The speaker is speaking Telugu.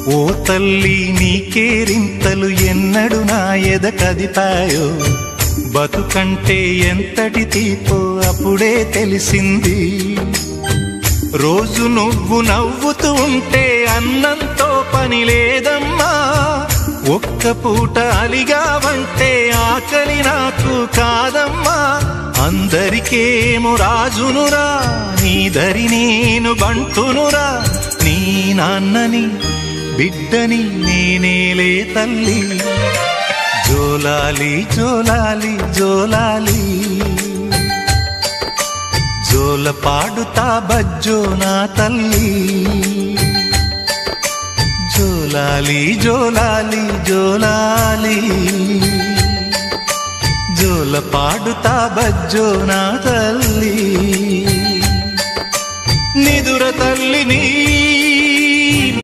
ఓ తల్లి నీకేరింతలు ఎన్నడు నా ఎద కదిపాయో బతుకంటే ఎంతటి తీపో అప్పుడే తెలిసింది రోజు నువ్వు నవ్వుతూ ఉంటే అన్నంతో పని లేదమ్మా ఒక్క పూట అలిగావంటే ఆకలి నాకు కాదమ్మా అందరికేమో రాజునురా నీ దరి నేను బంటునురా నీ నాన్నని బిడ్డని నేనేలే తల్లి జోలాలి జోలాలి జోలాలి జోల పాడుతా బజ్జో నా తల్లి జోలాలి జోలాలి జోలాలి జోల పాడుతా బజ్జో నా తల్లి నిదుర తల్లి నీ